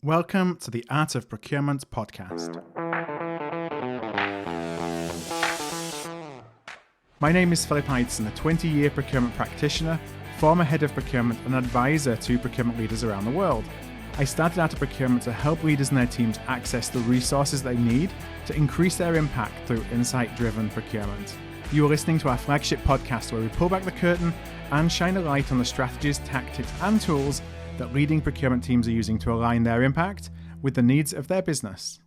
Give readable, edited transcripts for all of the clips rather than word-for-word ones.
Welcome to the Art of Procurement podcast. My name is Philip Ideson, a 20-year procurement practitioner, former head of procurement and advisor to procurement leaders around the world. I started out at procurement to help leaders and their teams access the resources they need to increase their impact through insight-driven procurement. You are listening to our flagship podcast where we pull back the curtain and shine a light on the strategies, tactics and tools that leading procurement teams are using to align their impact with the needs of their business.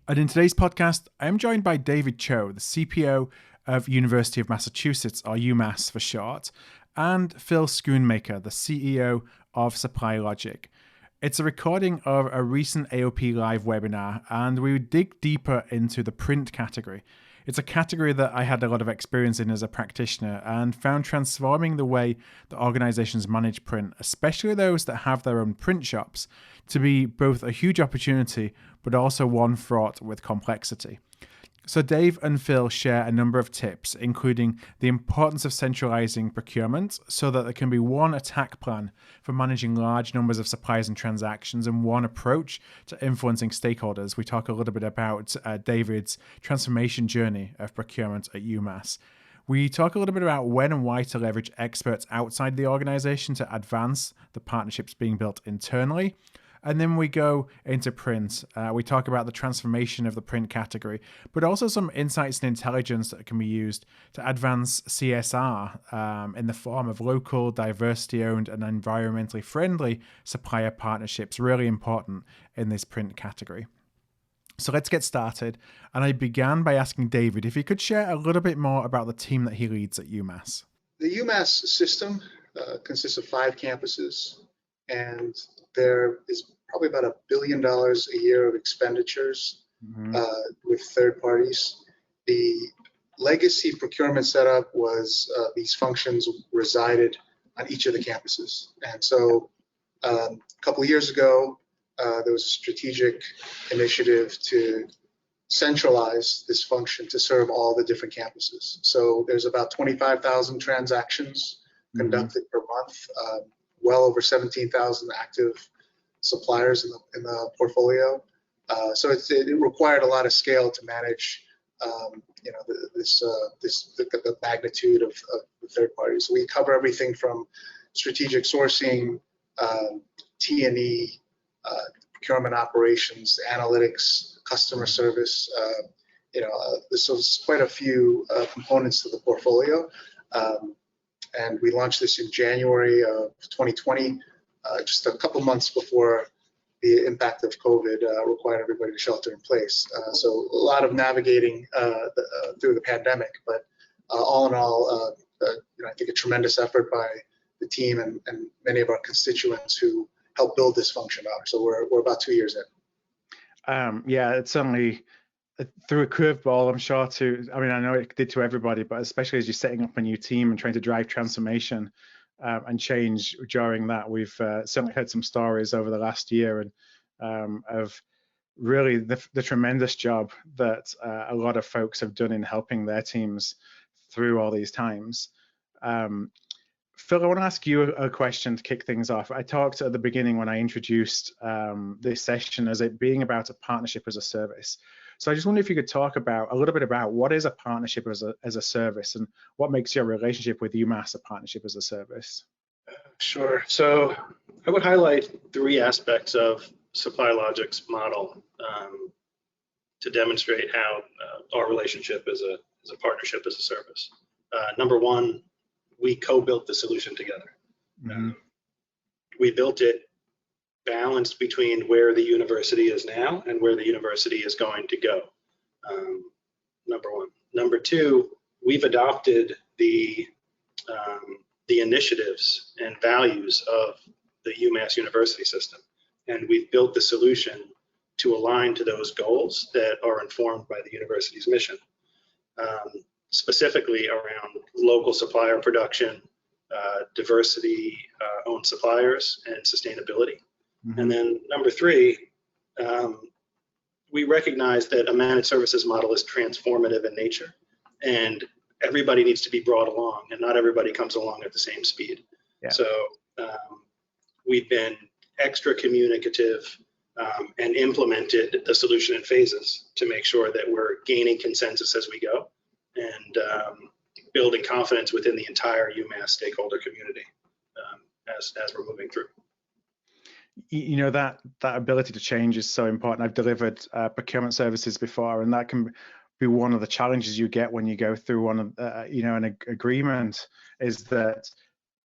And in today's podcast, I am joined by David Cho, the CPO of University of Massachusetts, or UMass for short, and Phil Schoonmaker, the CEO of SupplyLogic. It's a recording of a recent AOP Live webinar, and we would dig deeper into the print category. It's a category that I had a lot of experience in as a practitioner and found transforming the way that organizations manage print, especially those that have their own print shops, to be both a huge opportunity, but also one fraught with complexity. So Dave and Phil share a number of tips, including the importance of centralizing procurement so that there can be one attack plan for managing large numbers of suppliers and transactions and one approach to influencing stakeholders. We talk a little bit about David's transformation journey of procurement at UMass. We talk a little bit about when and why to leverage experts outside the organization to advance the partnerships being built internally. And then we go into print. We talk about the transformation of the print category, but also some insights and intelligence that can be used to advance CSR in the form of local, diversity-owned and environmentally friendly supplier partnerships, really important in this print category. So let's get started. And I began by asking David if he could share a little bit more about the team that he leads at UMass. The UMass system consists of 5 campuses, and there is probably about $1 billion a year of expenditures with third parties. The legacy procurement setup was these functions resided on each of the campuses. And so a couple of years ago, there was a strategic initiative to centralize this function to serve all the different campuses. So there's about 25,000 transactions conducted per month. Well over 17,000 active suppliers in the portfolio. So it required a lot of scale to manage, the magnitude of the third parties. So we cover everything from strategic sourcing, T&E, procurement operations, analytics, customer service. So there's quite a few components to the portfolio. And we launched this in January of 2020, just a couple months before the impact of COVID required everybody to shelter in place. So a lot of navigating through the pandemic, but all in all, I think a tremendous effort by the team and many of our constituents who helped build this function out. So we're about 2 years in. It's certainly through a curveball, I'm sure, I know it did to everybody, but especially as you're setting up a new team and trying to drive transformation and change during that. We've certainly heard some stories over the last year and of really the tremendous job that a lot of folks have done in helping their teams through all these times. Phil, I want to ask you a question to kick things off. I talked at the beginning when I introduced this session as it being about a partnership as a service. So I just wonder if you could talk a little bit about what is a partnership as a service and what makes your relationship with UMass a partnership as a service? Sure. So I would highlight 3 aspects of SupplyLogic's model to demonstrate how our relationship is a partnership as a service. Number 1, we co-built the solution together. We built it balanced between where the university is now and where the university is going to go. Number 1. Number 2, we've adopted the initiatives and values of the UMass University system, and we've built the solution to align to those goals that are informed by the university's mission, specifically around local supplier production, diversity-owned suppliers, and sustainability. And then number 3, we recognize that a managed services model is transformative in nature, and everybody needs to be brought along, and not everybody comes along at the same speed. Yeah. So we've been extra communicative and implemented the solution in phases to make sure that we're gaining consensus as we go and building confidence within the entire UMass stakeholder community as we're moving through. You know, that ability to change is so important. I've delivered procurement services before, and that can be one of the challenges you get when you go through one of an agreement, is that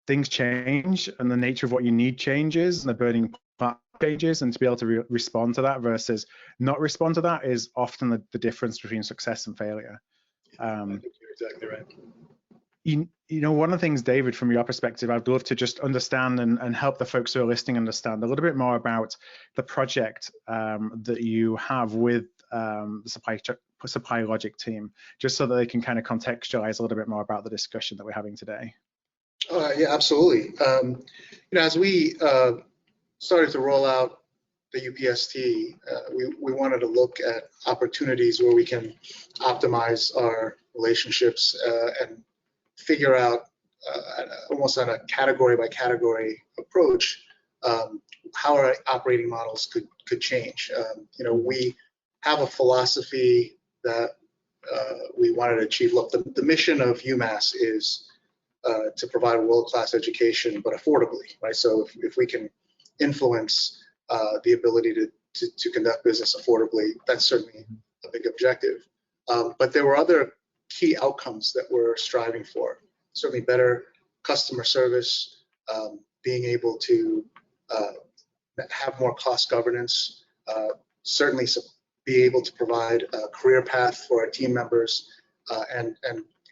things change and the nature of what you need changes and the burning part changes, and to be able to respond to that versus not respond to that is often the difference between success and failure. I think you're exactly right. You know, one of the things, David, from your perspective, I'd love to just understand and help the folks who are listening understand a little bit more about the project that you have with the SupplyLogic team, just so that they can kind of contextualize a little bit more about the discussion that we're having today. Yeah, absolutely. As we started to roll out the UPST, we wanted to look at opportunities where we can optimize our relationships and figure out almost on a category by category approach how our operating models could change. We have a philosophy that we wanted to achieve. Look, the mission of UMass is to provide a world-class education, but affordably, right? So if we can influence the ability to conduct business affordably, that's certainly a big objective. But there were other key outcomes that we're striving for. Certainly better customer service, being able to have more cost governance, certainly be able to provide a career path for our team members, and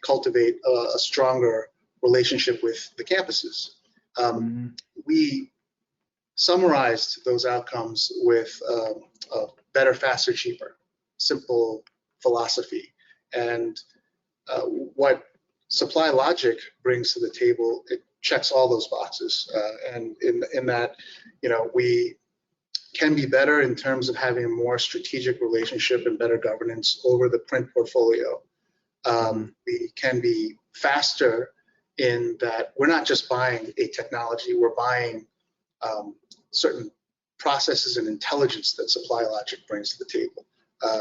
cultivate a stronger relationship with the campuses. We summarized those outcomes with a better, faster, cheaper, simple philosophy. And what SupplyLogic brings to the table, it checks all those boxes. And in that, we can be better in terms of having a more strategic relationship and better governance over the print portfolio. We can be faster in that we're not just buying a technology, we're buying certain processes and intelligence that SupplyLogic brings to the table.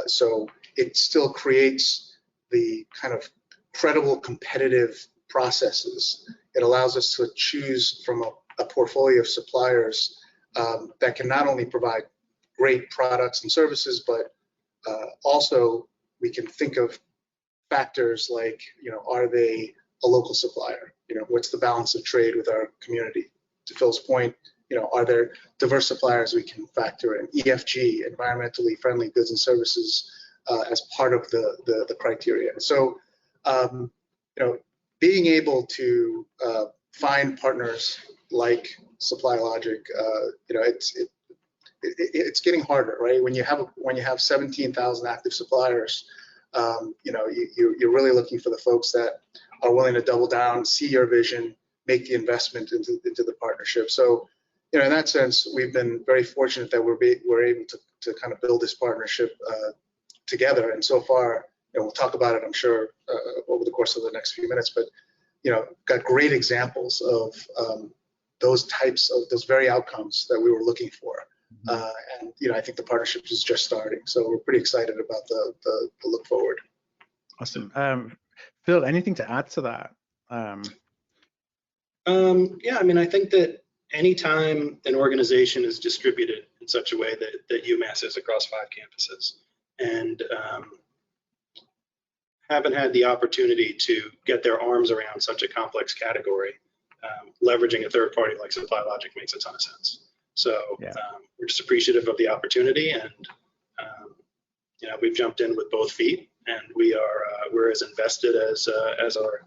So it still creates the kind of credible competitive processes. It allows us to choose from a portfolio of suppliers that can not only provide great products and services, but also we can think of factors like, are they a local supplier? What's the balance of trade with our community? To Phil's point, are there diverse suppliers we can factor in? EFG, environmentally friendly goods and services, as part of the criteria. So, being able to find partners like SupplyLogic, it's getting harder, right? When you have 17,000 active suppliers, you're really looking for the folks that are willing to double down, see your vision, make the investment into the partnership. So, in that sense, we've been very fortunate that we're able to kind of build this partnership together. And so far, we'll talk about it, I'm sure, over the course of the next few minutes. But got great examples of those very outcomes that we were looking for. And I think the partnership is just starting. So we're pretty excited about the look forward. Awesome. Phil, anything to add to that? Yeah, I think that anytime an organization is distributed in such a way that UMass is across 5 campuses, and haven't had the opportunity to get their arms around such a complex category, leveraging a third party like SupplyLogic makes a ton of sense. So we're just appreciative of the opportunity, and we've jumped in with both feet, and we're as invested as our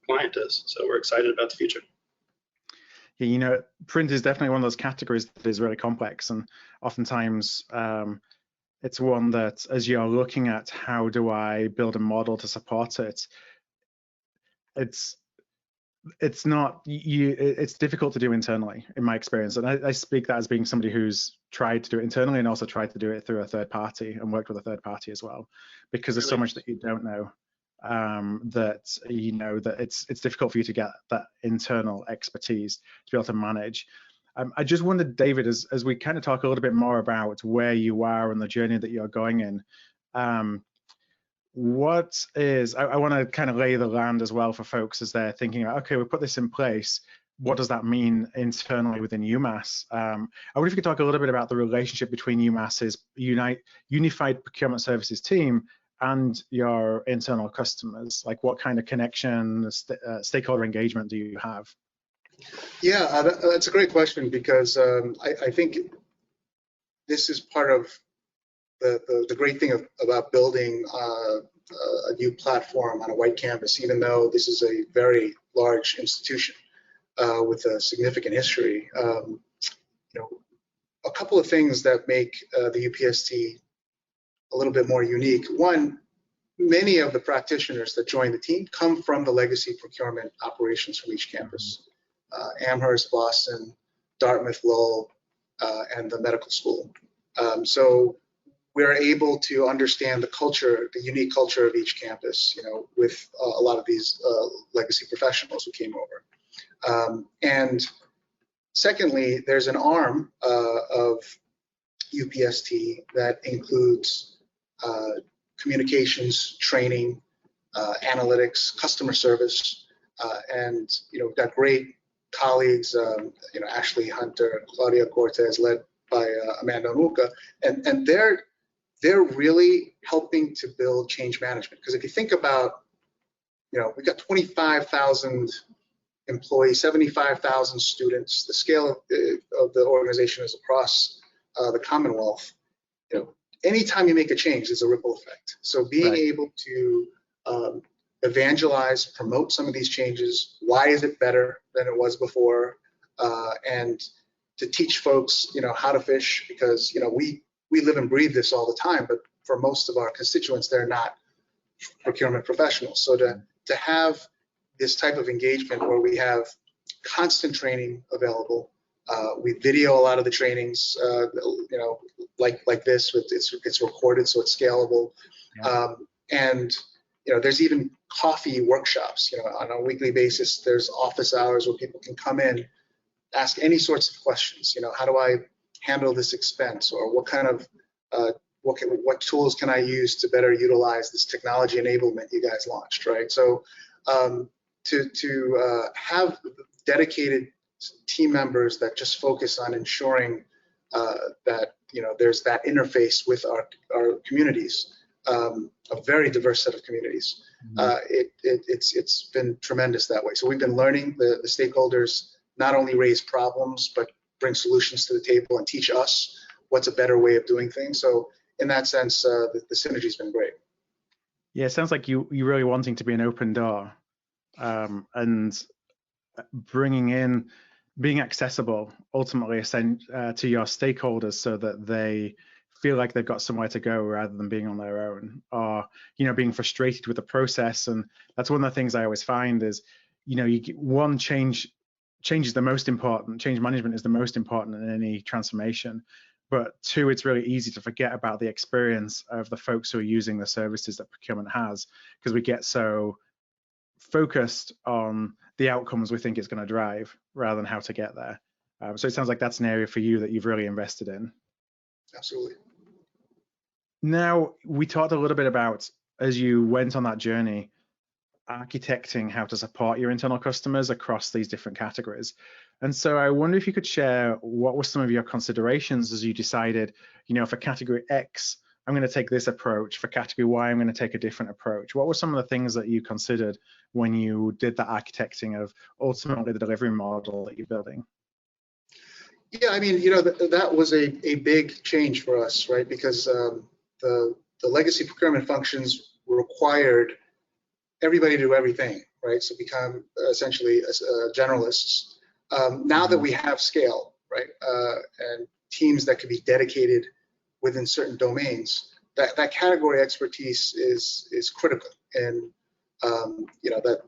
client is. So we're excited about the future. Yeah, print is definitely one of those categories that is really complex, and oftentimes it's one that, as you're looking at how do I build a model to support it, it's difficult to do internally, in my experience. And I speak that as being somebody who's tried to do it internally and also tried to do it through a third party and worked with a third party as well, because there's so much that you don't know, that it's difficult for you to get that internal expertise to be able to manage. I just wondered, David, as we kind of talk a little bit more about where you are and the journey that you're going in, what is, I want to kind of lay the land as well for folks as they're thinking, okay, we put this in place. What does that mean internally within UMass? I wonder if you could talk a little bit about the relationship between UMass's Unified Procurement Services team and your internal customers. Like, what kind of connection, stakeholder engagement do you have? Yeah, that's a great question, because I think this is part of the great thing about building a new platform on a white canvas, even though this is a very large institution with a significant history. A couple of things that make the UPST a little bit more unique. One, many of the practitioners that join the team come from the legacy procurement operations from each campus. Amherst, Boston, Dartmouth, Lowell, and the medical school. So we're able to understand the culture, the unique culture of each campus, with a lot of these legacy professionals who came over. And secondly, there's an arm of UPST that includes communications, training, analytics, customer service, and we've got great colleagues, Ashley Hunter, Claudia Cortez, led by Amanda Onwuka, and they're really helping to build change management. Because if you think about, we've got 25,000 employees, 75,000 students. The scale of the organization is across the Commonwealth. Anytime you make a change, there's a ripple effect. So being able to evangelize, promote some of these changes, why is it better than it was before, and to teach folks, how to fish, because we live and breathe this all the time, but for most of our constituents, they're not procurement professionals. So to have this type of engagement where we have constant training available, we video a lot of the trainings, like this, it's recorded, so it's scalable, and there's even coffee workshops, on a weekly basis. There's office hours where people can come in, ask any sorts of questions. How do I handle this expense, or what kind of what tools can I use to better utilize this technology enablement you guys launched, right? So to have dedicated team members that just focus on ensuring that there's that interface with our communities, a very diverse set of communities. It's been tremendous that way. So we've been learning. The stakeholders not only raise problems, but bring solutions to the table and teach us what's a better way of doing things. So in that sense, the synergy's been great. Yeah, it sounds like you're really wanting to be an open door, and being accessible ultimately to your stakeholders, so that they feel like they've got somewhere to go rather than being on their own, or being frustrated with the process. And that's one of the things I always find is, one, change is the most important. Change management is the most important in any transformation. But two, it's really easy to forget about the experience of the folks who are using the services that procurement has, because we get so focused on the outcomes we think it's going to drive rather than how to get there. So it sounds like that's an area for you that you've really invested in. Absolutely. Now, we talked a little bit about, as you went on that journey, architecting how to support your internal customers across these different categories. And so I wonder if you could share what were some of your considerations as you decided, for category X, I'm going to take this approach. For category Y, I'm going to take a different approach. What were some of the things that you considered when you did that architecting of ultimately the delivery model that you're building? Yeah, I mean, that was a big change for us, right? Because the legacy procurement functions required everybody to do everything, right? So become essentially generalists. Now that we have scale, right, and teams that can be dedicated within certain domains, that category expertise is critical, and that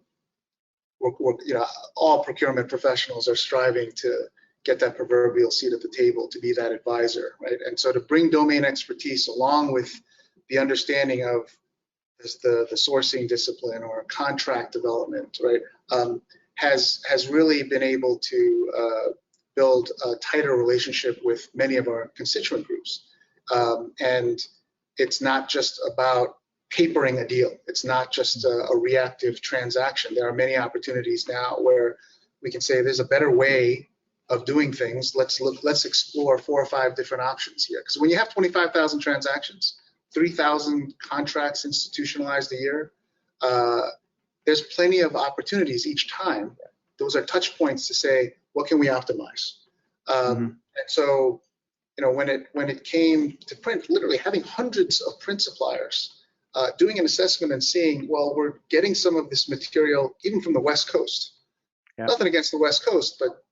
all procurement professionals are striving to get that proverbial seat at the table, to be that advisor, right? And so to bring domain expertise along with the understanding of the sourcing discipline or contract development, right, has really been able to build a tighter relationship with many of our constituent groups. And it's not just about papering a deal. It's not just a reactive transaction. There are many opportunities now where we can say there's a better way of doing things. Let's explore 4 or 5 different options here. Because when you have 25,000 transactions, 3,000 contracts institutionalized a year, there's plenty of opportunities each time. Those are touch points to say, what can we optimize? And so, you know, when it came to print, literally having hundreds of print suppliers, doing an assessment and seeing, well, we're getting some of this material even from the West Coast. Yeah. Nothing against the West Coast, but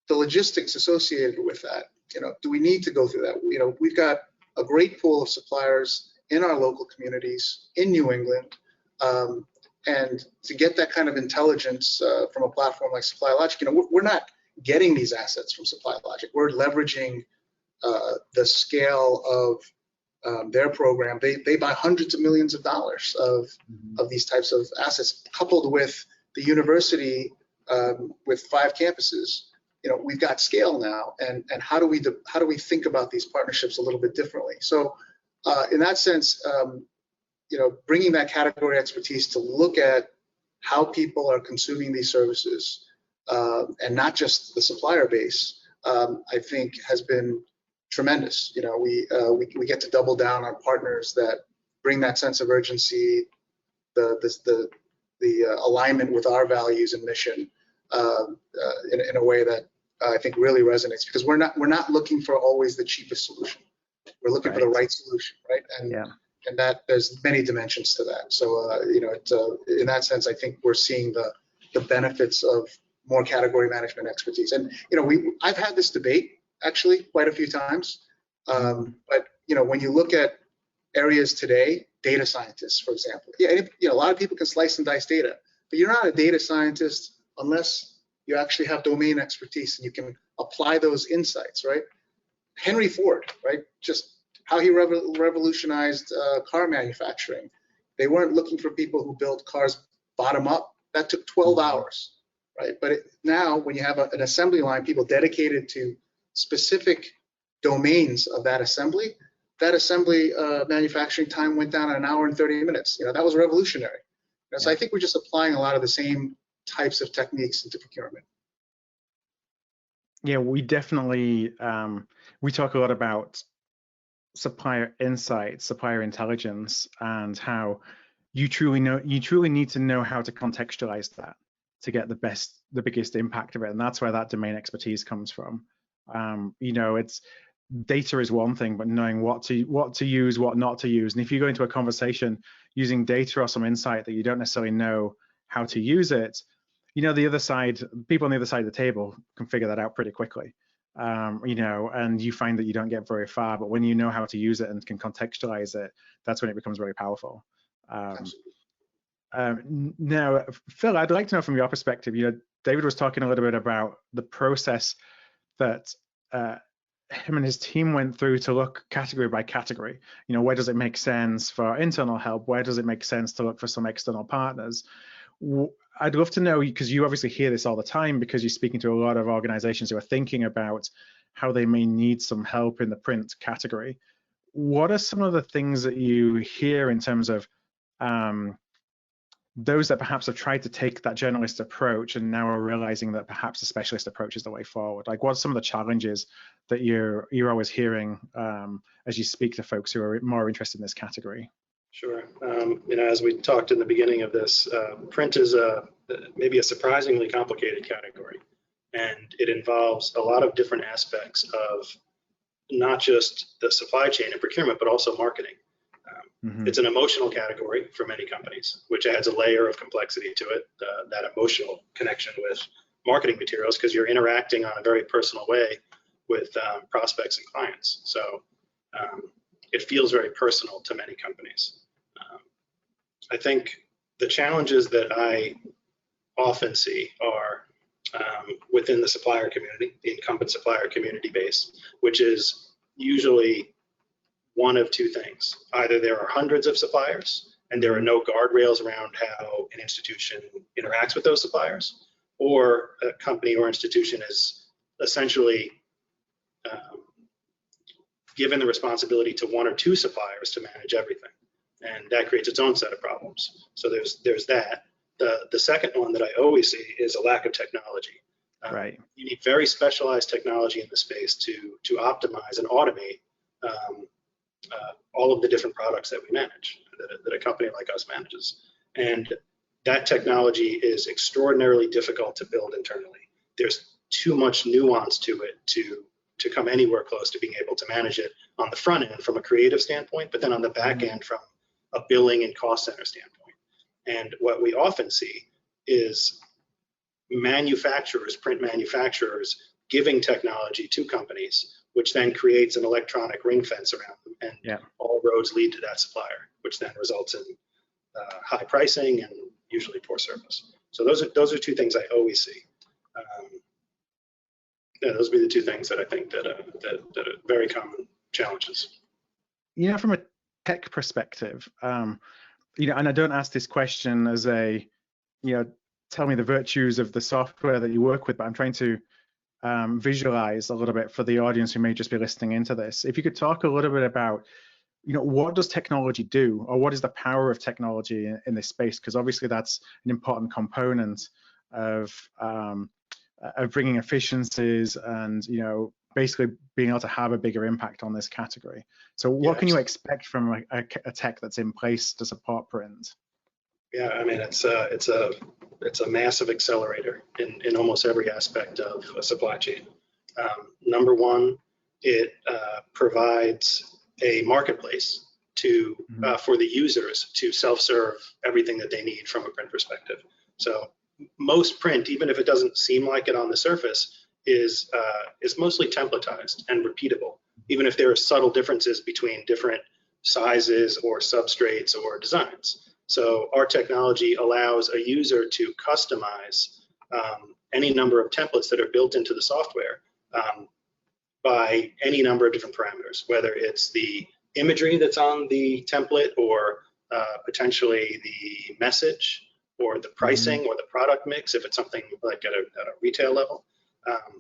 the logistics associated with that, you know, do we need to go through that? You know, we've got a great pool of suppliers in our local communities in New England, and to get that kind of intelligence from a platform like SupplyLogic, you know, we're not getting these assets from SupplyLogic. We're leveraging the scale of their program. They buy hundreds of millions of dollars of these types of assets, coupled with the university with 5 campuses. You know, we've got scale now, and how do we think about these partnerships a little bit differently? So, in that sense, you know, bringing that category expertise to look at how people are consuming these services, and not just the supplier base, I think has been tremendous. You know, we get to double down on partners that bring that sense of urgency, the alignment with our values and mission, in a way that I think really resonates, because we're not looking for always the cheapest solution. We're looking for the right solution, right? And that there's many dimensions to that. So you know, in that sense, I think we're seeing the benefits of more category management expertise. And you know, I've had this debate actually quite a few times. But you know, when you look at areas today, data scientists, for example, you know, a lot of people can slice and dice data, but you're not a data scientist unless you actually have domain expertise and you can apply those insights, right? Henry Ford, right? Just how he revolutionized car manufacturing. They weren't looking for people who built cars bottom up. That took 12 hours, right? But now when you have an assembly line, people dedicated to specific domains of that assembly manufacturing time went down 1 hour and 30 minutes. You know, that was revolutionary. You know, so I think we're just applying a lot of the same types of techniques into procurement. Yeah, we definitely, we talk a lot about supplier insights, supplier intelligence, and how you truly need to know how to contextualize that to get the biggest impact of it. And that's where that domain expertise comes from. You know, it's data is one thing, but knowing what to use, what not to use. And if you go into a conversation using data or some insight that you don't necessarily know how to use it, you know, people on the other side of the table can figure that out pretty quickly. You know, and you find that you don't get very far, but when you know how to use it and can contextualize it, that's when it becomes very powerful. Now, Phil, I'd like to know from your perspective, you know, David was talking a little bit about the process that him and his team went through to look category by category. You know, where does it make sense for internal help? Where does it make sense to look for some external partners? I'd love to know, because you obviously hear this all the time because you're speaking to a lot of organizations who are thinking about how they may need some help in the print category. What are some of the things that you hear in terms of those that perhaps have tried to take that generalist approach and now are realizing that perhaps a specialist approach is the way forward? Like, what are some of the challenges that you're always hearing as you speak to folks who are more interested in this category? Sure. You know, as we talked in the beginning of this, print is maybe a surprisingly complicated category, and it involves a lot of different aspects of not just the supply chain and procurement, but also marketing. It's an emotional category for many companies, which adds a layer of complexity to it, that emotional connection with marketing materials, because you're interacting on a very personal way with prospects and clients. So it feels very personal to many companies. I think the challenges that I often see are within the supplier community, the incumbent supplier community base, which is usually one of two things. Either there are hundreds of suppliers and there are no guardrails around how an institution interacts with those suppliers, or a company or institution is essentially given the responsibility to one or two suppliers to manage everything, and that creates its own set of problems. So there's that. The second one that I always see is a lack of technology. Right. You need very specialized technology in the space to optimize and automate all of the different products that we manage, that a company like us manages. And that technology is extraordinarily difficult to build internally. There's too much nuance to it to come anywhere close to being able to manage it on the front end from a creative standpoint, but then on the back end from a billing and cost center standpoint. And what we often see is manufacturers, print manufacturers, giving technology to companies, which then creates an electronic ring fence around them, and all roads lead to that supplier, which then results in high pricing and usually poor service. So those are two things I always see. Those would be the two things that I think that are very common challenges. You know, from a tech perspective, you know, and I don't ask this question as a, you know, tell me the virtues of the software that you work with, but I'm trying to visualize a little bit for the audience who may just be listening into this. If you could talk a little bit about, you know, what does technology do, or what is the power of technology in this space? Because obviously that's an important component of bringing efficiencies and, you know, basically being able to have a bigger impact on this category. So what can you expect from a tech that's in place to support print? Yeah, I mean, it's a massive accelerator in almost every aspect of a supply chain. Number one, it provides a marketplace to for the users to self-serve everything that they need from a print perspective. So most print, even if it doesn't seem like it on the surface, is mostly templatized and repeatable, even if there are subtle differences between different sizes or substrates or designs. So our technology allows a user to customize any number of templates that are built into the software by any number of different parameters, whether it's the imagery that's on the template or potentially the message or the pricing or the product mix, if it's something like at a retail level.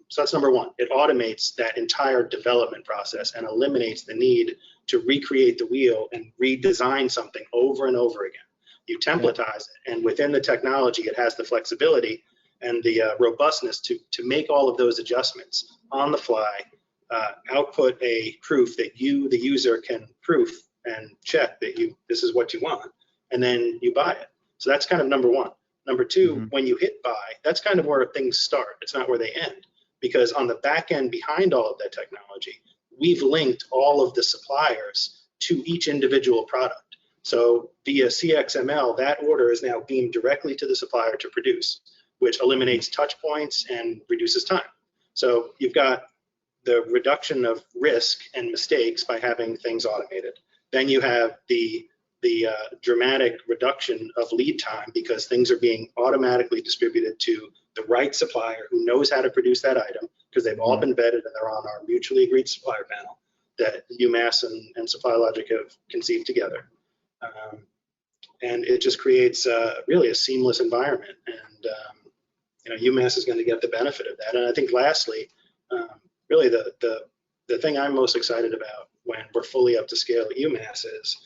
So that's number one. It automates that entire development process and eliminates the need to recreate the wheel and redesign something over and over again. You templatize it, and within the technology, it has the flexibility and the robustness to make all of those adjustments on the fly, output a proof that you, the user, can proof and check that this is what you want, and then you buy it. So that's kind of number one. Number two, when you hit buy, that's kind of where things start. It's not where they end, because on the back end behind all of that technology, we've linked all of the suppliers to each individual product. So via CXML, that order is now beamed directly to the supplier to produce, which eliminates touch points and reduces time. So you've got the reduction of risk and mistakes by having things automated. Then you have the dramatic reduction of lead time, because things are being automatically distributed to the right supplier who knows how to produce that item, because they've all been vetted and they're on our mutually agreed supplier panel that UMass and SupplyLogic have conceived together. And it just creates really a seamless environment, and you know, UMass is going to get the benefit of that. And I think lastly, really the thing I'm most excited about when we're fully up to scale at UMass is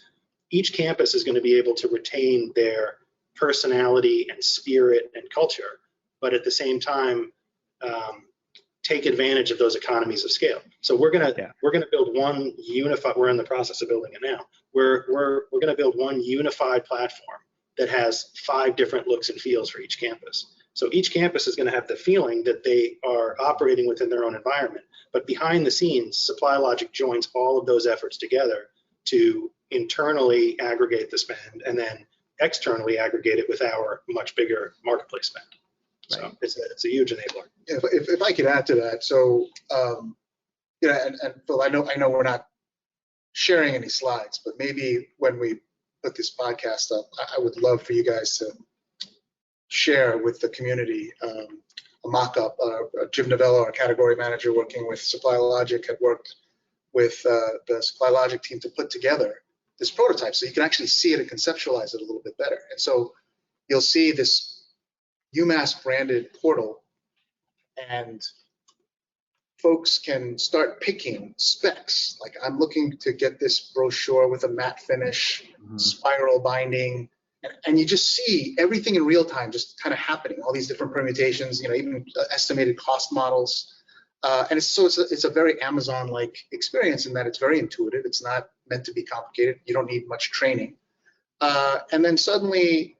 each campus is going to be able to retain their personality and spirit and culture, but at the same time take advantage of those economies of scale. So we're gonna build one unified. We're in the process of building it now. We're gonna build one unified platform that has 5 different looks and feels for each campus. So each campus is going to have the feeling that they are operating within their own environment, but behind the scenes, SupplyLogic joins all of those efforts together to internally aggregate the spend and then externally aggregate it with our much bigger marketplace spend. So it's a huge enabler. If I could add to that, so you know, and Phil, I know we're not sharing any slides, but maybe when we put this podcast up, I would love for you guys to share with the community a mock-up. Jim Novello, our category manager working with SupplyLogic, had worked with the SupplyLogic team to put together this prototype, so you can actually see it and conceptualize it a little bit better. And so you'll see this UMass branded portal, and folks can start picking specs. Like, I'm looking to get this brochure with a matte finish, spiral binding, and you just see everything in real time just kind of happening, all these different permutations, even estimated cost models. And it's a very Amazon-like experience in that it's very intuitive. It's not meant to be complicated. You don't need much training. And then suddenly,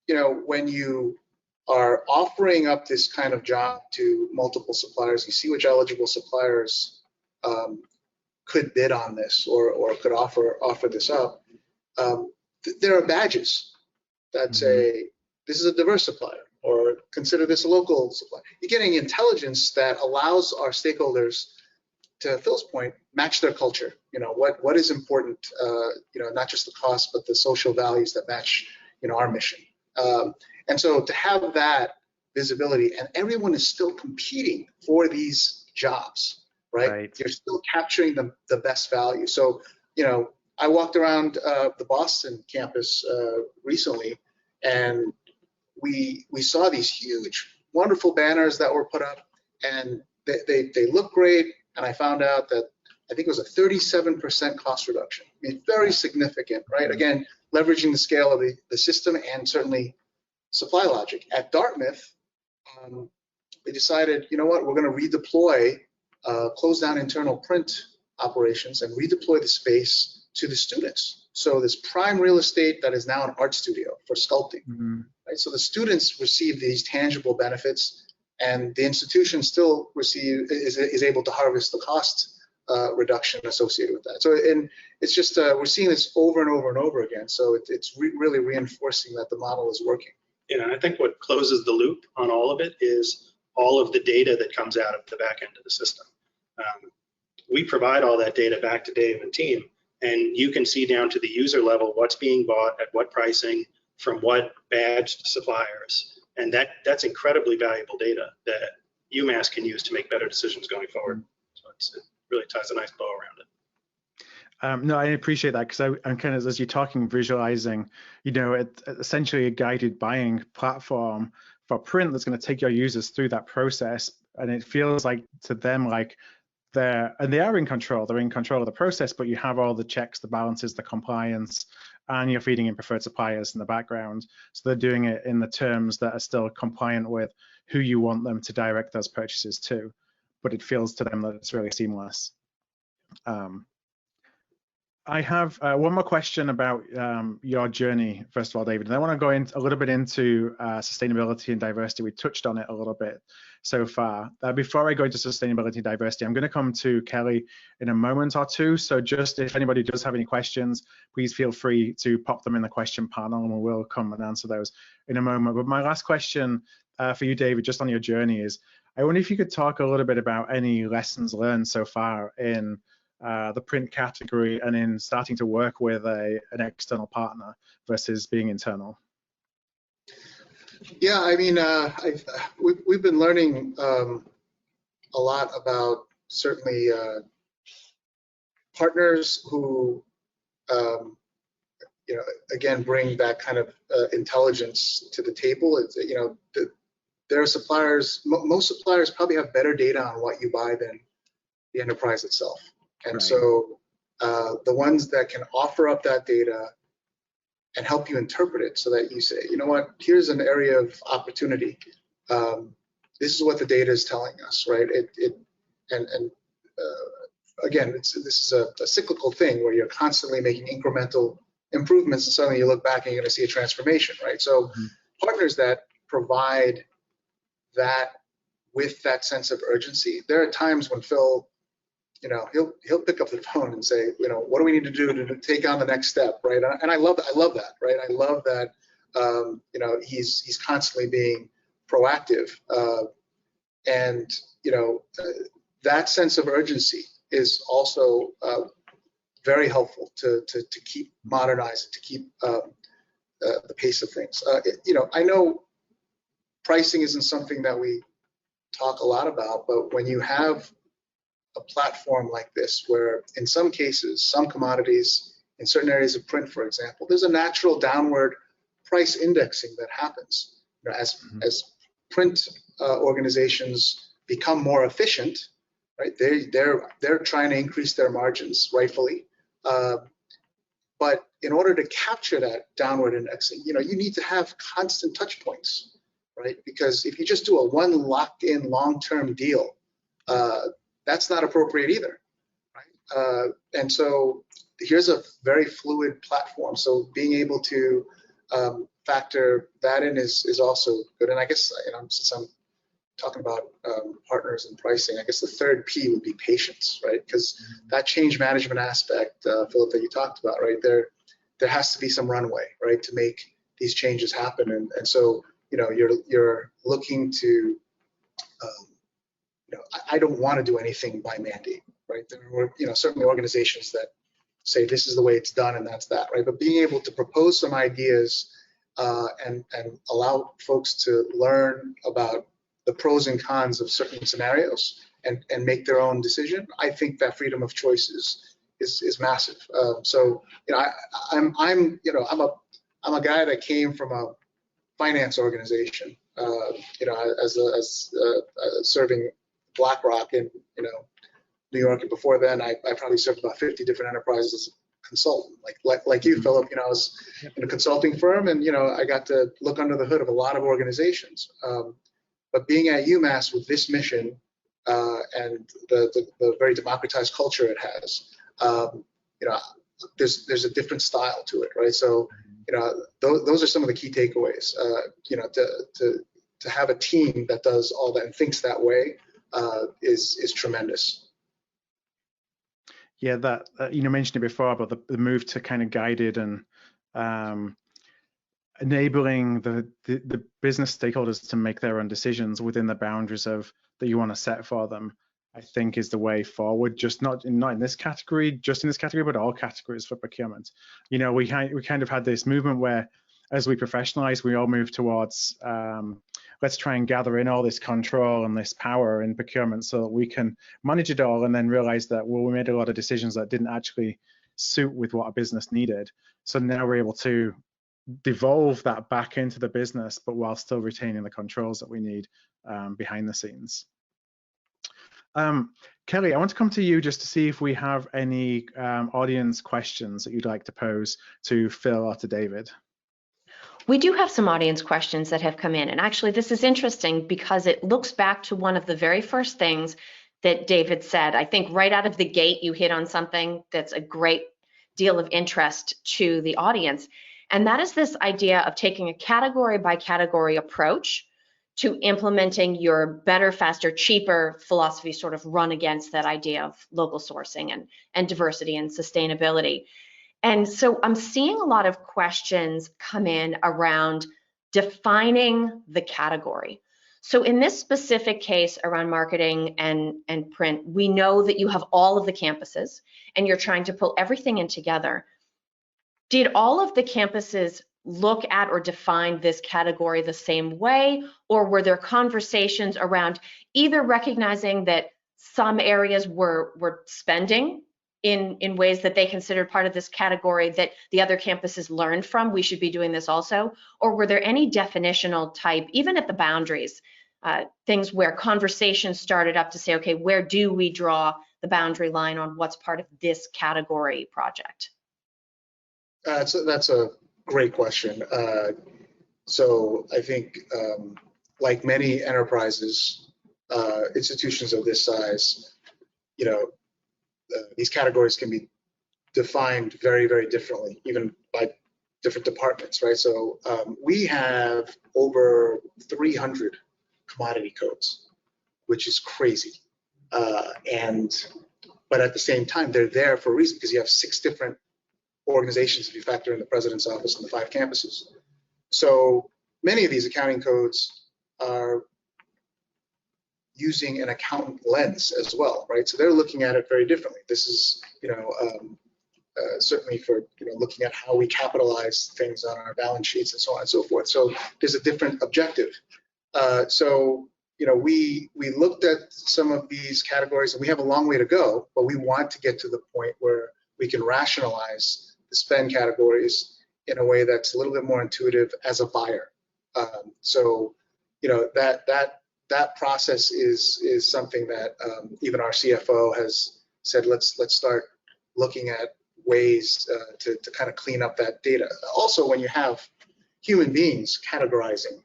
when you are offering up this kind of job to multiple suppliers, you see which eligible suppliers could bid on this or could offer this up. There are badges that say, this is a diverse supplier, or consider this a local supplier. You're getting intelligence that allows our stakeholders, to Phil's point, match their culture. What is important, not just the cost, but the social values that match, our mission. And so to have that visibility, and everyone is still competing for these jobs, right? You're still capturing the best value. So, I walked around the Boston campus recently, and we saw these huge, wonderful banners that were put up, and they look great. And I found out that I think it was a 37% cost reduction. I mean, very significant, right? Again, leveraging the scale of the system and certainly SupplyLogic. At Dartmouth, they decided, you know what, we're going to redeploy, close down internal print operations and redeploy the space to the students. So this prime real estate that is now an art studio for sculpting. Right? So the students receive these tangible benefits, and the institution still is able to harvest the cost reduction associated with that. So, and it's just we're seeing this over and over and over again. So it's really reinforcing that the model is working. Yeah, and I think what closes the loop on all of it is all of the data that comes out of the back end of the system. We provide all that data back to Dave and team, and you can see down to the user level what's being bought at what pricing from what badged suppliers, and that's incredibly valuable data that UMass can use to make better decisions going forward. So it really ties a nice bow around it. No, I appreciate that, because I'm kind of, as you're talking, visualizing, it's essentially a guided buying platform for print that's going to take your users through that process, and it feels like to them like they are in control. They're in control of the process, but you have all the checks, the balances, the compliance, and you're feeding in preferred suppliers in the background. So they're doing it in the terms that are still compliant with who you want them to direct those purchases to, but it feels to them that it's really seamless. I have one more question about your journey, first of all, David, and I want to go a little bit into sustainability and diversity. We touched on it a little bit so far. Before I go into sustainability and diversity, I'm going to come to Kelly in a moment or two. So just if anybody does have any questions, please feel free to pop them in the question panel, and we will come and answer those in a moment. But my last question for you, David, just on your journey is, I wonder if you could talk a little bit about any lessons learned so far in the print category and in starting to work with an external partner versus being internal. Yeah, I mean, we've been learning a lot about certainly partners who, again, bring that kind of intelligence to the table. It's, there are suppliers, most suppliers probably have better data on what you buy than the enterprise itself. And right. So the ones that can offer up that data and help you interpret it so that you say, you know what, here's an area of opportunity. This is what the data is telling us, right? Again, this is a cyclical thing where you're constantly making incremental improvements, and suddenly you look back and you're going to see a transformation, right? So partners that provide that with that sense of urgency. There are times when Phil, he'll pick up the phone and say, what do we need to do to take on the next step, right? And I love that, right? I love that, he's constantly being proactive, and that sense of urgency is also very helpful to keep modernizing, to keep the pace of things. I know pricing isn't something that we talk a lot about, but when you have a platform like this, where in some cases, some commodities, in certain areas of print, for example, there's a natural downward price indexing that happens. As print organizations become more efficient, right? They're trying to increase their margins, rightfully. But in order to capture that downward indexing, you need to have constant touch points, right? Because if you just do a one locked-in long-term deal, that's not appropriate either, right? And so here's a very fluid platform. So being able to factor that in is also good. And I guess since I'm talking about partners and pricing, I guess the third P would be patience, right? Because that change management aspect, Philip, that you talked about, right? There has to be some runway, right, to make these changes happen. And so, you're looking to, I don't want to do anything by mandate, right? There are, certainly organizations that say this is the way it's done and that's that, right? But being able to propose some ideas and allow folks to learn about the pros and cons of certain scenarios and make their own decision, I think that freedom of choice is massive. So I'm a guy that came from a finance organization, as serving BlackRock in New York, and before then I probably served about 50 different enterprises as a consultant, like you, Philip. I was in a consulting firm, and I got to look under the hood of a lot of organizations. But being at UMass with this mission and the very democratized culture it has, there's a different style to it, right? So, those are some of the key takeaways. To have a team that does all that and thinks that way is tremendous. Yeah, that you mentioned it before about the move to kind of guided and enabling the business stakeholders to make their own decisions within the boundaries of that you want to set for them, I think is the way forward. Just not in this category, but all categories for procurement. We kind of had this movement where, as we professionalize, we all move towards let's try and gather in all this control and this power in procurement so that we can manage it all, and then realize that, well, we made a lot of decisions that didn't actually suit with what our business needed. So now we're able to devolve that back into the business, but while still retaining the controls that we need behind the scenes. Kelly, I want to come to you just to see if we have any audience questions that you'd like to pose to Phil or to David. We do have some audience questions that have come in, and actually this is interesting because it looks back to one of the very first things that David said. I think right out of the gate you hit on something that's a great deal of interest to the audience, and that is this idea of taking a category by category approach to implementing your better, faster, cheaper philosophy, sort of run against that idea of local sourcing and diversity and sustainability. And so I'm seeing a lot of questions come in around defining the category. So in this specific case around marketing and print, we know that you have all of the campuses and you're trying to pull everything in together. Did all of the campuses look at or define this category the same way, or were there conversations around either recognizing that some areas were spending in ways that they considered part of this category that the other campuses learned from, we should be doing this also, or were there any definitional type, even at the boundaries, things where conversations started up to say, okay, where do we draw the boundary line on what's part of this category project? That's a great question. So I think, like many enterprises, institutions of this size, these categories can be defined very, very differently, even by different departments, right? So we have over 300 commodity codes, which is crazy. But at the same time, they're there for a reason, because you have 6 different organizations if you factor in the president's office and the 5 campuses. So many of these accounting codes are using an accountant lens as well, right? So they're looking at it very differently. This is, certainly for looking at how we capitalize things on our balance sheets and so on and so forth. So there's a different objective. We looked at some of these categories, and we have a long way to go, but we want to get to the point where we can rationalize the spend categories in a way that's a little bit more intuitive as a buyer. That that process is something that even our CFO has said, let's start looking at ways to kind of clean up that data. Also, when you have human beings categorizing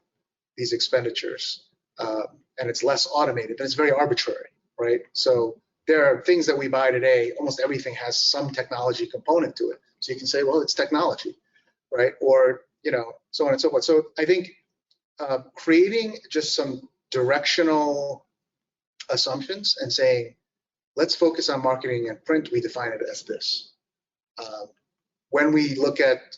these expenditures, and it's less automated, then it's very arbitrary, right? So there are things that we buy today, almost everything has some technology component to it. So you can say, well, it's technology, right? Or, so on and so forth. So I think creating just some directional assumptions and saying, let's focus on marketing and print, we define it as this. When we look at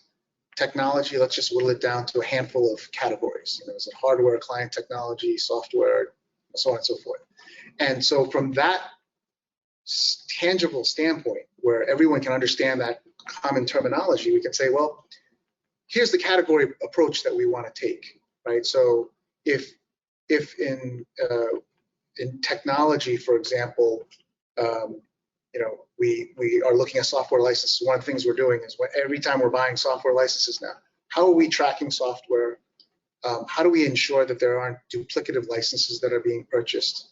technology, let's just whittle it down to a handful of categories. Is it hardware, client technology, software, so on and so forth. And so from that tangible standpoint, where everyone can understand that common terminology, we can say, well, here's the category approach that we want to take, right? So if in technology, for example, we are looking at software licenses. One of the things we're doing is every time we're buying software licenses now, how are we tracking software? How do we ensure that there aren't duplicative licenses that are being purchased?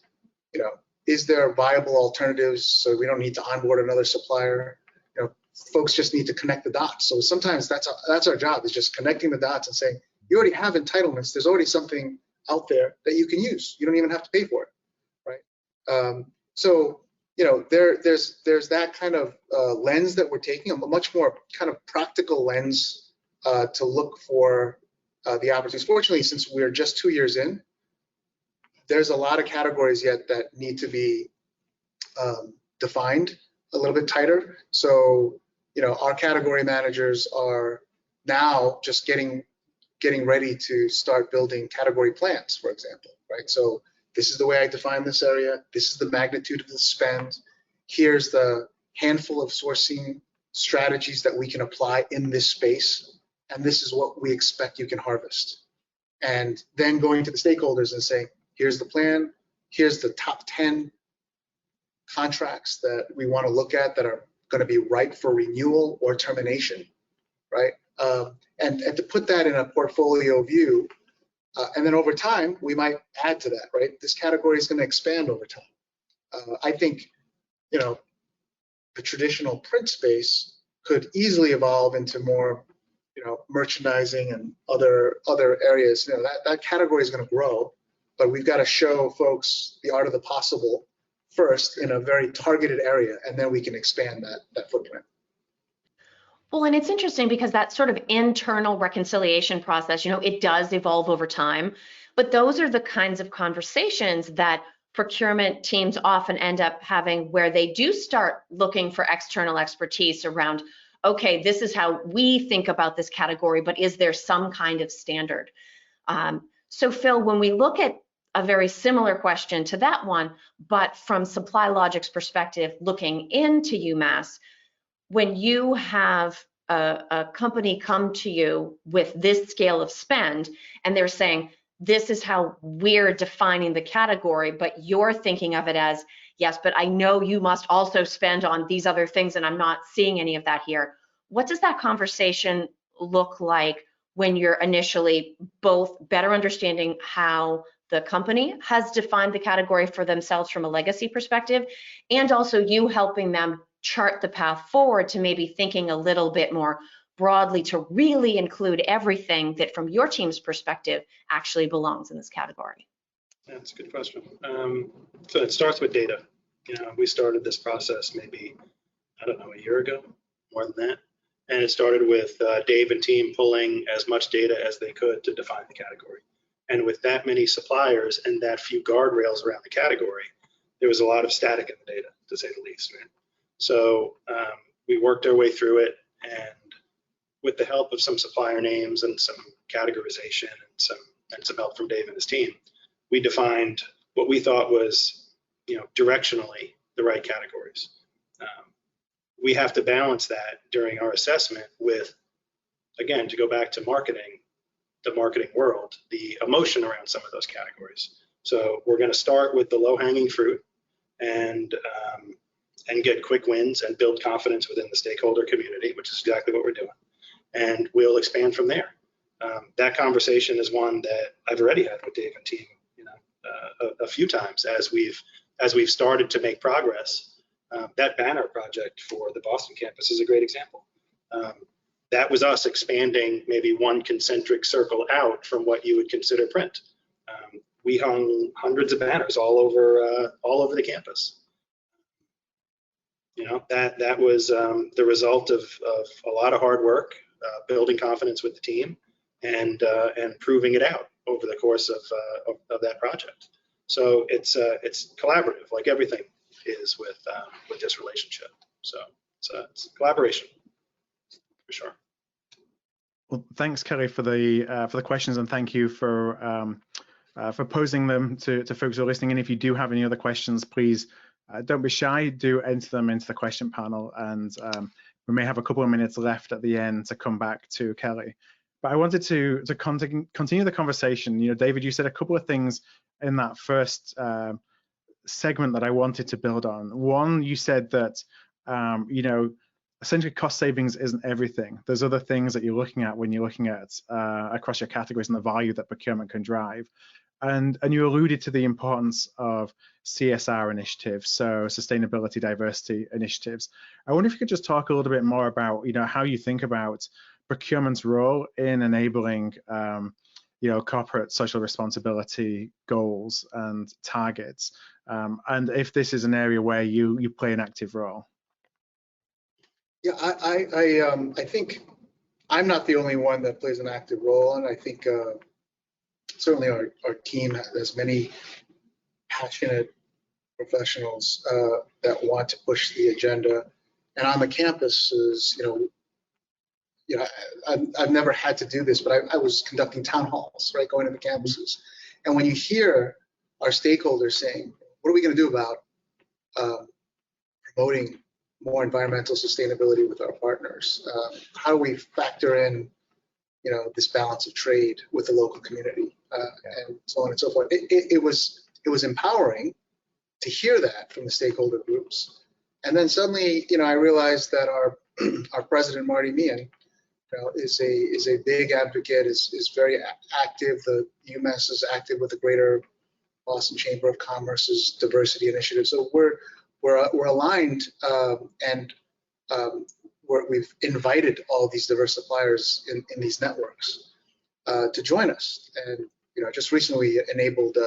Is there viable alternatives so we don't need to onboard another supplier? Folks just need to connect the dots. So sometimes that's our job, is just connecting the dots and saying, you already have entitlements. There's already something out there that you can use. You don't even have to pay for it, right? So there's that kind of lens that we're taking, a much more kind of practical lens to look for the opportunities. Fortunately, since we're just 2 years in, there's a lot of categories yet that need to be defined a little bit tighter. So, our category managers are now just getting ready to start building category plans, for example, right? So this is the way I define this area. This is the magnitude of the spend. Here's the handful of sourcing strategies that we can apply in this space. And this is what we expect you can harvest. And then going to the stakeholders and saying, here's the plan. Here's the top 10 contracts that we want to look at that are going to be ripe for renewal or termination, right? And to put that in a portfolio view, and then over time, we might add to that, right? This category is going to expand over time. I think, the traditional print space could easily evolve into more, merchandising and other areas. That category is going to grow, but we've got to show folks the art of the possible first in a very targeted area, and then we can expand that footprint. Well, and it's interesting because that sort of internal reconciliation process, it does evolve over time, but those are the kinds of conversations that procurement teams often end up having, where they do start looking for external expertise around, okay, this is how we think about this category, but is there some kind of standard? So Phil, when we look at a very similar question to that one, but from SupplyLogic's perspective, looking into UMass, when you have a company come to you with this scale of spend and they're saying, this is how we're defining the category, but you're thinking of it as, yes, but I know you must also spend on these other things and I'm not seeing any of that here. What does that conversation look like when you're initially both better understanding how the company has defined the category for themselves from a legacy perspective, and also you helping them chart the path forward to maybe thinking a little bit more broadly to really include everything that from your team's perspective actually belongs in this category? That's a good question. So it starts with data. We started this process maybe, I don't know, a year ago, more than that. And it started with Dave and team pulling as much data as they could to define the category. And with that many suppliers and that few guardrails around the category, there was a lot of static in the data, to say the least. Right? So we worked our way through it, and with the help of some supplier names and some categorization and some help from Dave and his team, we defined what we thought was, directionally the right categories. We have to balance that during our assessment with, again, to go back to marketing, the marketing world, the emotion around some of those categories. So we're going to start with the low-hanging fruit and get quick wins and build confidence within the stakeholder community, which is exactly what we're doing. And we'll expand from there. That conversation is one that I've already had with Dave and team, a few times as we've started to make progress. That banner project for the Boston campus is a great example. That was us expanding maybe one concentric circle out from what you would consider print. We hung hundreds of banners all over the campus. You know, that was the result of a lot of hard work, building confidence with the team, and proving it out over the course of that project. So it's collaborative, like everything is with this relationship. So it's collaboration for sure. Well, thanks, Kelly, for the questions, and thank you for posing them to folks who are listening. And if you do have any other questions, please don't be shy. Do enter them into the question panel, and we may have a couple of minutes left at the end to come back to Kelly. But I wanted to continue the conversation. You know, David, you said a couple of things in that first segment that I wanted to build on. One, you said that you know, essentially cost savings isn't everything. There's other things that you're looking at when you're looking at across your categories and the value that procurement can drive. And you alluded to the importance of CSR initiatives, so sustainability, diversity initiatives. I wonder if you could just talk a little bit more about, you know, how you think about procurement's role in enabling you know, corporate social responsibility goals and targets, and if this is an area where you play an active role. Yeah, I think I'm not the only one that plays an active role, and I think certainly our team has many passionate professionals that want to push the agenda. And on the campuses, you know, I've never had to do this, but I was conducting town halls, right, going to the campuses. And when you hear our stakeholders saying, what are we going to do about promoting more environmental sustainability with our partners? How do we factor in, you know, this balance of trade with the local community, and so on and so forth? It was empowering to hear that from the stakeholder groups. And then suddenly, you know, I realized that our president, Marty Meehan, you know, is a big advocate, is very active. The UMass is active with the Greater Boston Chamber of Commerce's diversity initiative. So we're aligned, and we've invited all these diverse suppliers in these networks to join us. And you know, just recently enabled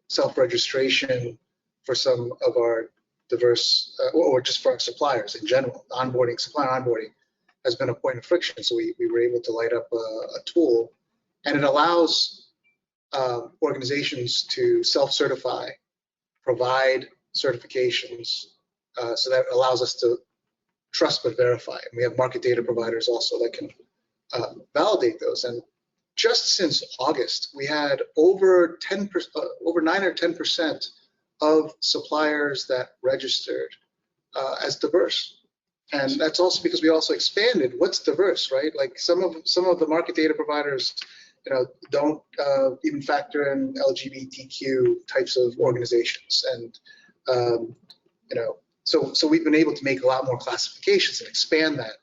self-registration for some of our diverse, or just for our suppliers in general. Supplier onboarding has been a point of friction, so we were able to light up a tool, and it allows organizations to self-certify, provide certifications, so that allows us to trust but verify. And we have market data providers also that can validate those. And just since August, we had over 9 or 10% of suppliers that registered as diverse. And that's also because we also expanded what's diverse, right? Like some of the market data providers, you know, don't even factor in LGBTQ types of organizations, and you know, so we've been able to make a lot more classifications and expand that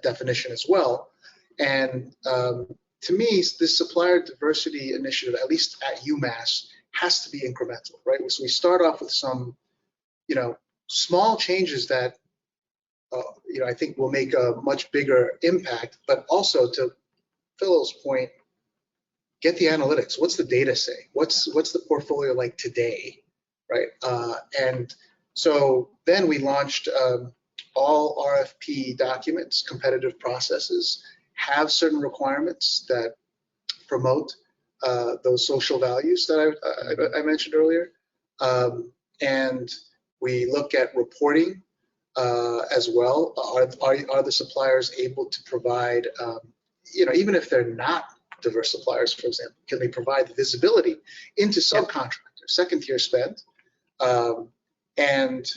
definition as well. And to me, this supplier diversity initiative, at least at UMass, has to be incremental, right? So we start off with some, you know, small changes that you know, I think will make a much bigger impact, but also to Phil's point, get the analytics. What's the data say? What's the portfolio like today, right? And so then we launched all RFP documents, competitive processes, have certain requirements that promote those social values that I mentioned earlier. And we look at reporting as well. Are the suppliers able to provide, you know, even if they're not diverse suppliers, for example, can they provide the visibility into subcontractors, second tier spend? And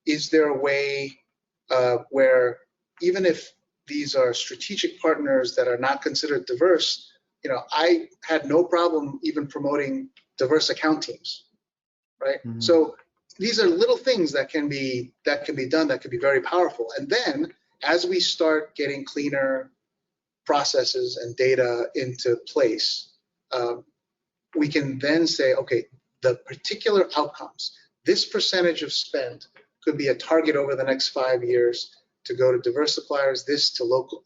is there a way where even if these are strategic partners that are not considered diverse, you know, I had no problem even promoting diverse account teams, right? Mm-hmm. So these are little things that can be done that could be very powerful. And then as we start getting cleaner processes and data into place, we can then say, okay, the particular outcomes, this percentage of spend could be a target over the next 5 years to go to diverse suppliers, this to local,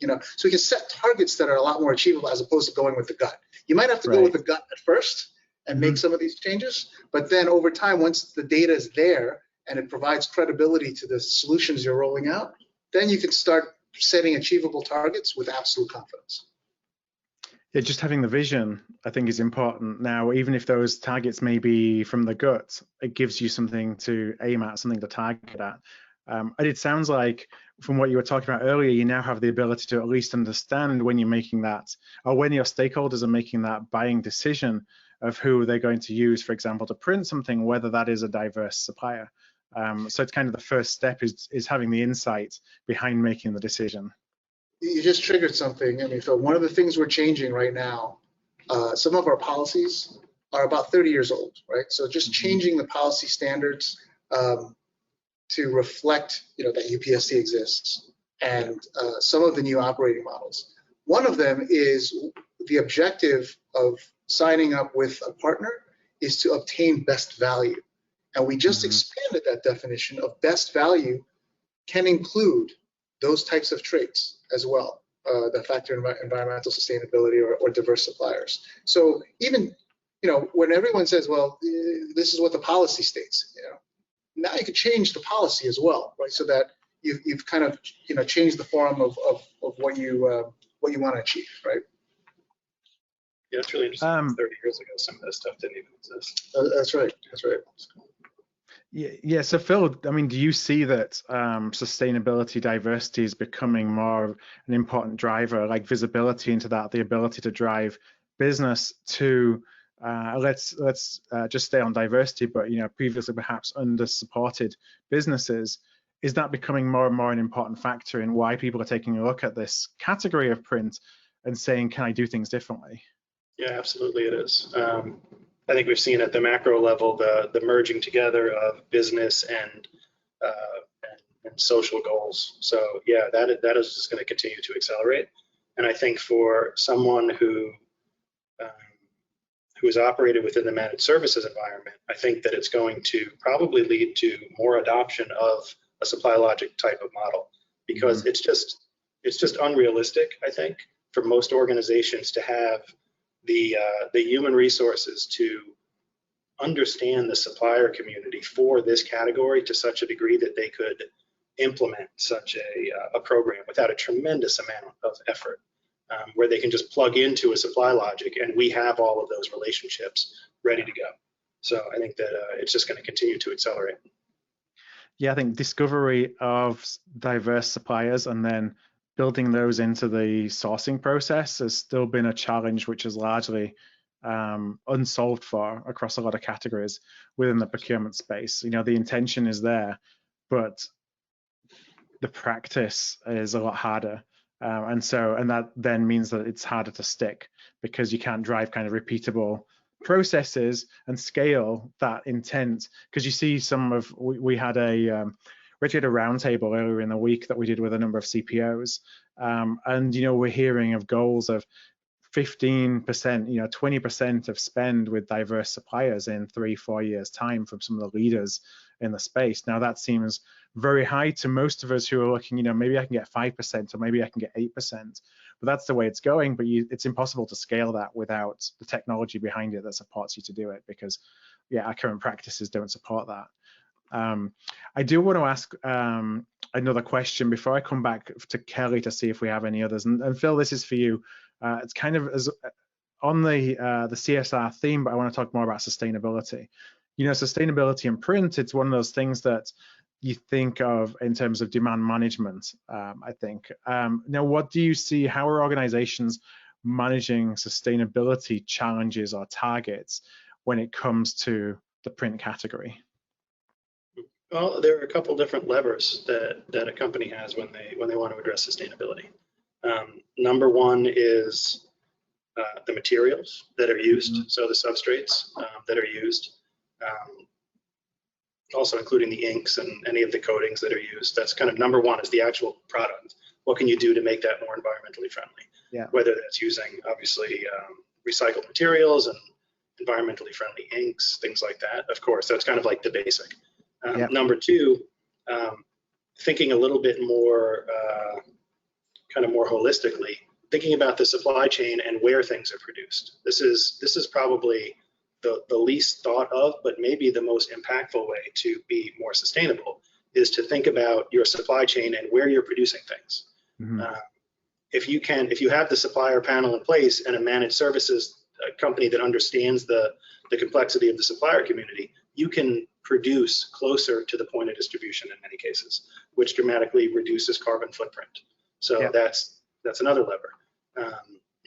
so we can set targets that are a lot more achievable as opposed to going with the gut. You might have to go with the gut at first and make some of these changes, but then over time, once the data is there and it provides credibility to the solutions you're rolling out, then you can start setting achievable targets with absolute confidence. Yeah, just having the vision, I think, is important. Now, even if those targets may be from the gut, it gives you something to aim at, something to target at. And it sounds like, from what you were talking about earlier, you now have the ability to at least understand when you're making that, or when your stakeholders are making that buying decision of who they're going to use, for example, to print something, whether that is a diverse supplier. So it's kind of the first step is having the insight behind making the decision. You just triggered something. I mean, Phil, one of the things we're changing right now, some of our policies are about 30 years old, right? So just changing the policy standards to reflect, that UPSC exists, and some of the new operating models. One of them is the objective of signing up with a partner is to obtain best value. And we just expanded that definition of best value can include those types of traits as well, that factor in environmental sustainability or diverse suppliers. So even, when everyone says, well, this is what the policy states, now you could change the policy as well, right? So that you've kind of, changed the form of what you want to achieve, right? Yeah, it's really interesting. 30 years ago, some of this stuff didn't even exist. That's right. That's right. Yeah. So Phil, I mean, do you see that sustainability, diversity is becoming more of an important driver, like visibility into that, the ability to drive business to let's just stay on diversity, but previously perhaps under-supported businesses? Is that becoming more and more an important factor in why people are taking a look at this category of print and saying, can I do things differently? Yeah, absolutely it is. I think we've seen at the macro level the merging together of business and social goals. So yeah, that is just going to continue to accelerate. And I think for someone who is operated within the managed services environment, I think that it's going to probably lead to more adoption of a SupplyLogic type of model, because it's just unrealistic, I think, for most organizations to have the human resources to understand the supplier community for this category to such a degree that they could implement such a program without a tremendous amount of effort, where they can just plug into a SupplyLogic and we have all of those relationships ready to go. So I think that it's just going to continue to accelerate. Yeah, I think discovery of diverse suppliers and then building those into the sourcing process has still been a challenge, which is largely unsolved for across a lot of categories within the procurement space. The intention is there, but the practice is a lot harder. And that then means that it's harder to stick, because you can't drive kind of repeatable processes and scale that intent. Because you see we had a roundtable earlier in the week that we did with a number of CPOs, and we're hearing of goals of 15%, 20% of spend with diverse suppliers in 3-4 years time from some of the leaders in the space. Now that seems very high to most of us who are looking, maybe I can get 5% or maybe I can get 8%, but that's the way it's going. But it's impossible to scale that without the technology behind it that supports you to do it, because our current practices don't support that. I do want to ask another question before I come back to Kelly to see if we have any others. And Phil, this is for you. It's kind of as on the CSR theme, but I want to talk more about sustainability. Sustainability in print, it's one of those things that you think of in terms of demand management, I think. Now, what do you see? How are organizations managing sustainability challenges or targets when it comes to the print category? Well, there are a couple different levers that a company has when they want to address sustainability. Number one is the materials that are used, so the substrates that are used, also including the inks and any of the coatings that are used. That's kind of number one, is the actual product. What can you do to make that more environmentally friendly? Yeah. Whether that's using, obviously, recycled materials and environmentally friendly inks, things like that. Of course, that's kind of like the basic. Yep. Number two, thinking a little bit more, kind of more holistically, thinking about the supply chain and where things are produced. This is probably the least thought of, but maybe the most impactful way to be more sustainable is to think about your supply chain and where you're producing things. Mm-hmm. If you have the supplier panel in place and a managed services company that understands the complexity of the supplier community, you can produce closer to the point of distribution in many cases, which dramatically reduces carbon footprint. So yeah. that's another lever.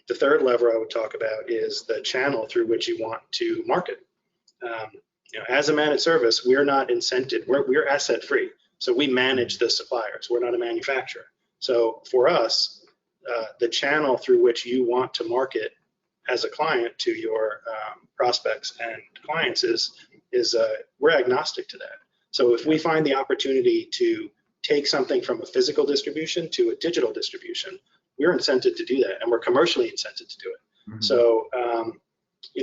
The third lever I would talk about is the channel through which you want to market. As a managed service, we're not incented. We're asset free. So we manage the suppliers. We're not a manufacturer. So for us, the channel through which you want to market as a client to your prospects and clients is we're agnostic to that. So if we find the opportunity to take something from a physical distribution to a digital distribution, we're incented to do that, and we're commercially incented to do it. Mm-hmm. So,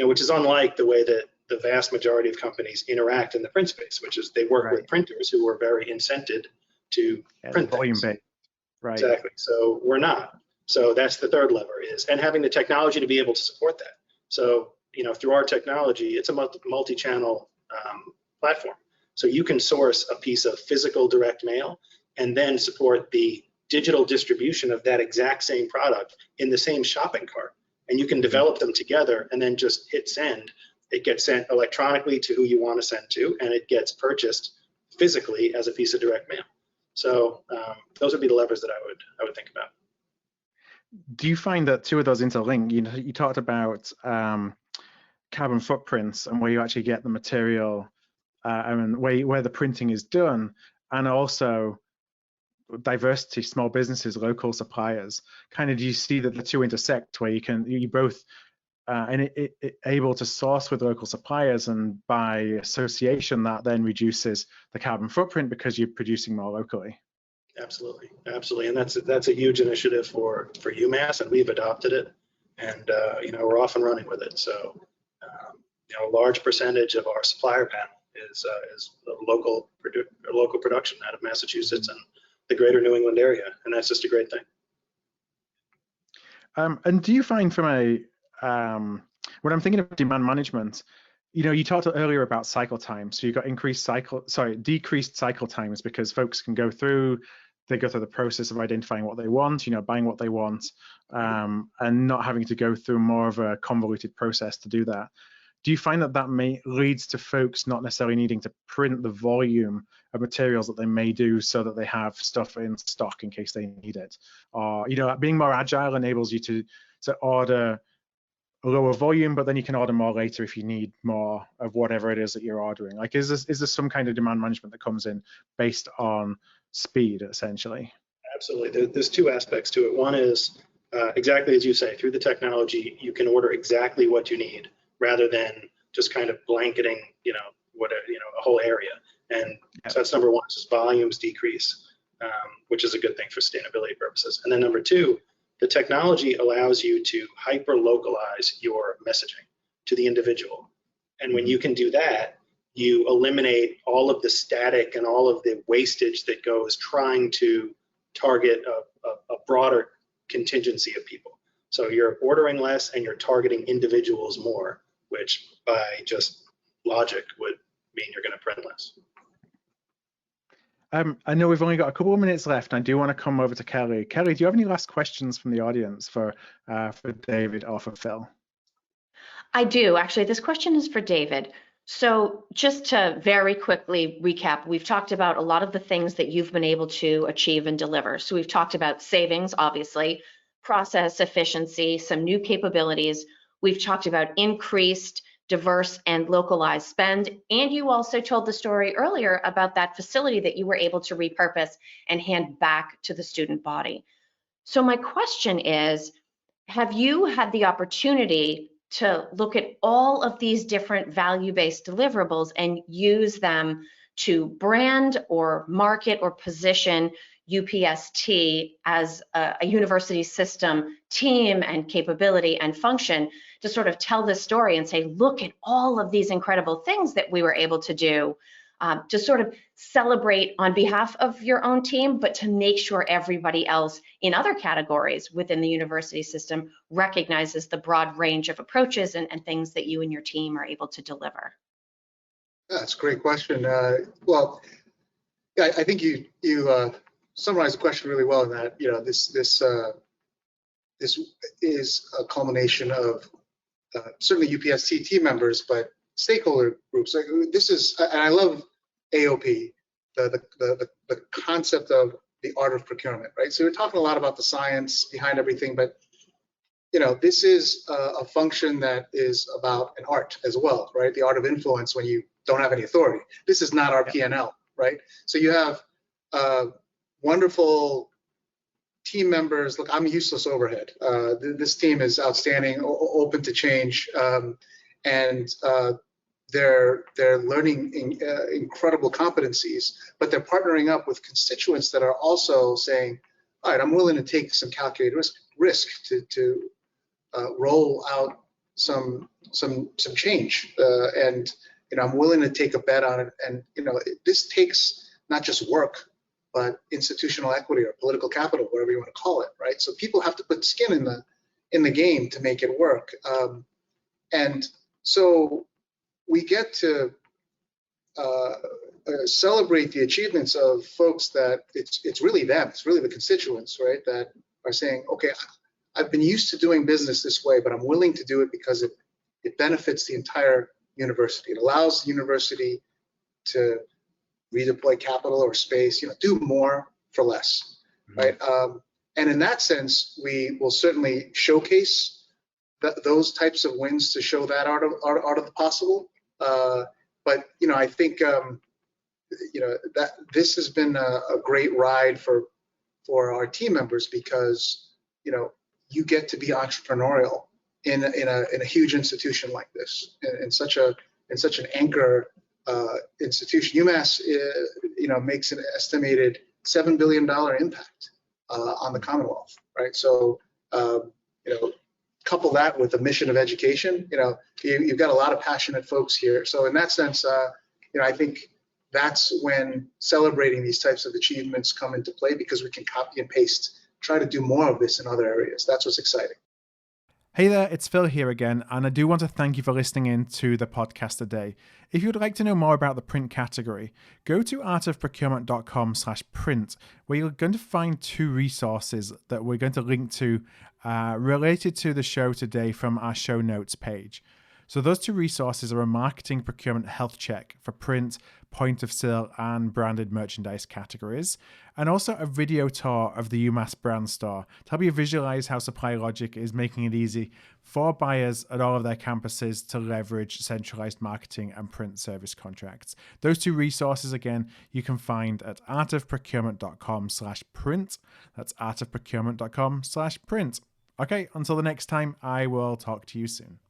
which is unlike the way that the vast majority of companies interact in the print space, which is they work with printers who are very incented to print things. Right. Exactly. So we're not. So that's the third lever and having the technology to be able to support that. So, through our technology, it's a multi-channel platform. So you can source a piece of physical direct mail and then support the digital distribution of that exact same product in the same shopping cart. And you can develop them together and then just hit send. It gets sent electronically to who you want to send to, and it gets purchased physically as a piece of direct mail. So those would be the levers that I would think about. Do you find that two of those interlink? You talked about carbon footprints and where you actually get the material and where the printing is done, and also diversity, small businesses, local suppliers. Kind of, do you see that the two intersect where you both able to source with local suppliers, and by association that then reduces the carbon footprint because you're producing more locally? Absolutely, and that's a huge initiative for UMass, and we've adopted it, and we're off and running with it. So a large percentage of our supplier panel is local production out of Massachusetts and the greater New England area, and that's just a great thing. And do you find from when I'm thinking of demand management, you talked earlier about cycle time. So you've got decreased cycle times because folks can go through the process of identifying what they want, buying what they want, and not having to go through more of a convoluted process to do that. Do you find that leads to folks not necessarily needing to print the volume of materials that they may do so that they have stuff in stock in case they need it? Or, being more agile enables you to order a lower volume, but then you can order more later if you need more of whatever it is that you're ordering. Like, is there some kind of demand management that comes in based on speed, essentially? Absolutely. There's two aspects to it. One is exactly as you say, through the technology, you can order exactly what you need rather than just kind of blanketing, a whole area. And so that's number one, just volumes decrease, which is a good thing for sustainability purposes. And then number two, the technology allows you to hyper-localize your messaging to the individual. And when you can do that, you eliminate all of the static and all of the wastage that goes trying to target a broader contingency of people. So you're ordering less and you're targeting individuals more, which by just logic would mean you're going to print less. I know we've only got a couple of minutes left, and I do want to come over to Kelly. Kelly, do you have any last questions from the audience for David or for Phil? I do. Actually, this question is for David. So just to very quickly recap, we've talked about a lot of the things that you've been able to achieve and deliver. So we've talked about savings, obviously, process efficiency, some new capabilities. We've talked about increased, diverse, and localized spend. And you also told the story earlier about that facility that you were able to repurpose and hand back to the student body. So my question is, have you had the opportunity to look at all of these different value-based deliverables and use them to brand or market or position UPST as a university system team and capability and function to sort of tell this story and say, look at all of these incredible things that we were able to do, to sort of celebrate on behalf of your own team, but to make sure everybody else in other categories within the university system recognizes the broad range of approaches and things that you and your team are able to deliver. That's a great question. Well, yeah, I think you summarized the question really well in that, this is a culmination of certainly UPST team members, but stakeholder groups. Like this is, and I love AOP, the concept of the art of procurement, right? So we're talking a lot about the science behind everything, but this is a function that is about an art as well, right? The art of influence when you don't have any authority. This is not our P&L, right? So you have wonderful team members. Look, I'm useless overhead. This team is outstanding, open to change, and they're learning incredible competencies, but they're partnering up with constituents that are also saying, all right, I'm willing to take some calculated risk to roll out some change, and I'm willing to take a bet on it. And this takes not just work, but institutional equity or political capital, whatever you want to call it, right? So people have to put skin in the game to make it work, and so we get to celebrate the achievements of folks that it's really them, it's really the constituents, right, that are saying, okay, I've been used to doing business this way, but I'm willing to do it because it benefits the entire university. It allows the university to redeploy capital or space, do more for less, right? And in that sense, we will certainly showcase those types of wins to show that art of the possible. But I think that this has been a great ride for our team members, because you get to be entrepreneurial in a huge institution like this, in such an anchor institution. UMass makes an estimated $7 billion impact on the Commonwealth, right? So couple that with the mission of education, you've got a lot of passionate folks here. So in that sense, I think that's when celebrating these types of achievements come into play, because we can copy and paste, try to do more of this in other areas. That's what's exciting. Hey there, it's Phil here again, and I do want to thank you for listening in to the podcast today. If you would like to know more about the print category, go to artofprocurement.com/print, where you're going to find 2 resources that we're going to link to related to the show today from our show notes page. So those 2 resources are a marketing procurement health check for print, point of sale, and branded merchandise categories, and also a video tour of the UMass brand store to help you visualize how SupplyLogic is making it easy for buyers at all of their campuses to leverage centralized marketing and print service contracts. Those 2 resources, again, you can find at artofprocurement.com/print. That's artofprocurement.com/print. Okay, until the next time, I will talk to you soon.